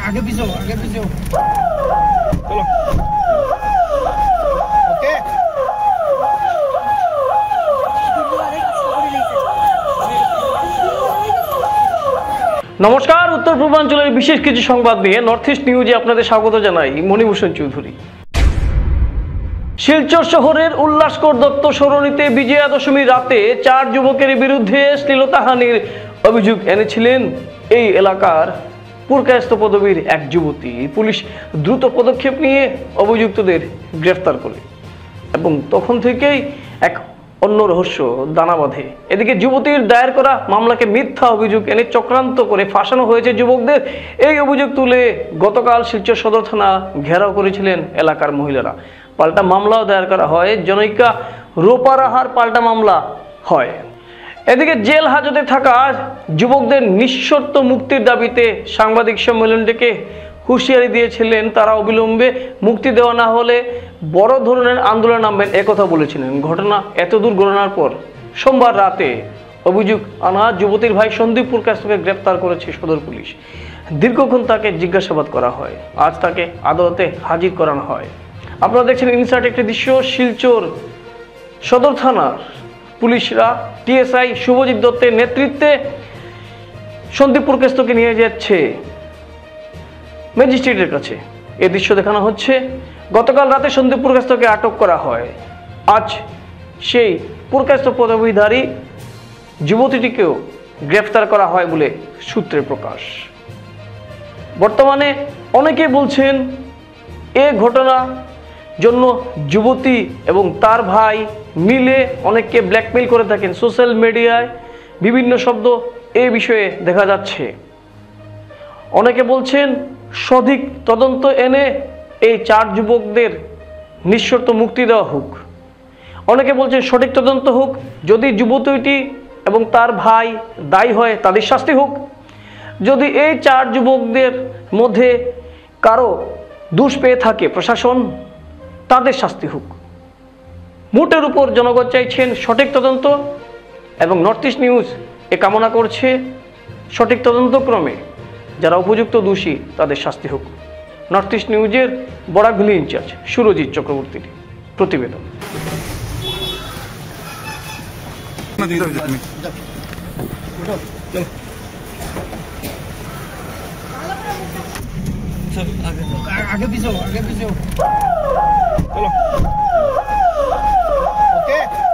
आगे पीछे चलो ओके। নমস্কার, উত্তর পূর্বাঞ্চলের বিশেষ কিছু সংবাদ নিয়ে নর্থ ইস্ট নিউজে আপনাদের স্বাগত জানাই। মণিভূষণ চৌধুরী। শিলচর শহরের উল্লাসকর দত্ত সরণিতে বিজয়া দশমীর রাতে 4 যুবকের বিরুদ্ধে শ্লীলতাহানির অভিযোগ এনেছিলেন এই এলাকার পুরকায়স্থ পদবীর এক যুবতী। পুলিশ দ্রুত পদক্ষেপ নিয়ে অভিযুক্তদের গ্রেফতার করে এবং তখন থেকেই এক অন্য রহস্য দানা বাঁধে। এদিকে যুবতীর দায়ের করা মামলাকে মিথ্যা অভিযোগ এনে চক্রান্ত করে ফাঁসানো হয়েছে যুবকদের। এই অভিযোগ তুলে গতকাল শিলচর সদর থানা ঘেরাও করেছিলেন এলাকার মহিলারা। পাল্টা মামলাও দায়ের করা হয়। জনৈকা রোপারাহার পাল্টা মামলা হয়। এদিকে জেল হাজতে থাকা যুবকদের নিঃশর্ত মুক্তির দাবিতে সাংবাদিক সম্মেলন ডেকে হুঁশিয়ারি দিয়েছিলেন তারা অবিলম্বে মুক্তি দেওয়া না হলে বড় ধরনের আন্দোলন নামবেন একথা বলেছিলেন। ঘটনা এতদূর গণনার পর সোমবার রাতে অভিযোগ আনা যুবতীর ভাই সন্দীপ পুরকায়স্থকে গ্রেপ্তার করেছে সদর পুলিশ। দীর্ঘক্ষণ তাকে জিজ্ঞাসাবাদ করা হয়। আজ তাকে আদালতে হাজির করানো হয়। আপনারা দেখছেন ইনসার্ট একটি দৃশ্য। শিলচর সদর থানার পুলিশরা টিএসআই শুভজিৎ দত্তের নেতৃত্বে সন্দীপ পুরকায়স্থকে নিয়ে যাচ্ছে ম্যাজিস্ট্রেটের কাছে। এই দৃশ্য দেখানো হচ্ছে। গতকাল রাতে সন্দীপ পুরকায়স্থকে আটক করা হয়। আজ সেই পুরকায়স্থ পদবীধারী যুবতীটিকেও গ্রেফতার করা হয় বলে সূত্রে প্রকাশ। বর্তমানে অনেকে বলছেন এ ঘটনা জন্য যুবতী এবং তার ভাই মিলে অনেককে ব্ল্যাকমেইল করে থাকেন। সোশ্যাল মিডিয়ায় বিভিন্ন শব্দ এই বিষয়ে দেখা যাচ্ছে। অনেকে বলছেন সঠিক তদন্ত এনে এই 4 যুবকদের নিঃশর্ত মুক্তি দেওয়া হোক। অনেকে বলছেন সঠিক তদন্ত হোক, যদি যুবতীটি এবং তার ভাই দায়ী হয় তাদের শাস্তি হোক, যদি এই 4 যুবকদের মধ্যে কারো দোষ পেয়ে থাকে প্রশাসন তাদের শাস্তি হোক। মোটের উপর জনগণ চাইছেন সঠিক তদন্ত এবং নর্থ ইস্ট নিউজ এ কামনা করছে সঠিক তদন্তক্রমে যারা উপযুক্ত দোষী তাদের শাস্তি হোক। নর্থ ইস্ট নিউজের বরাকভ্যালি ইনচার্জ সুরজিৎ চক্রবর্তীর প্রতিবেদন। आगे पीछे चलो ओके।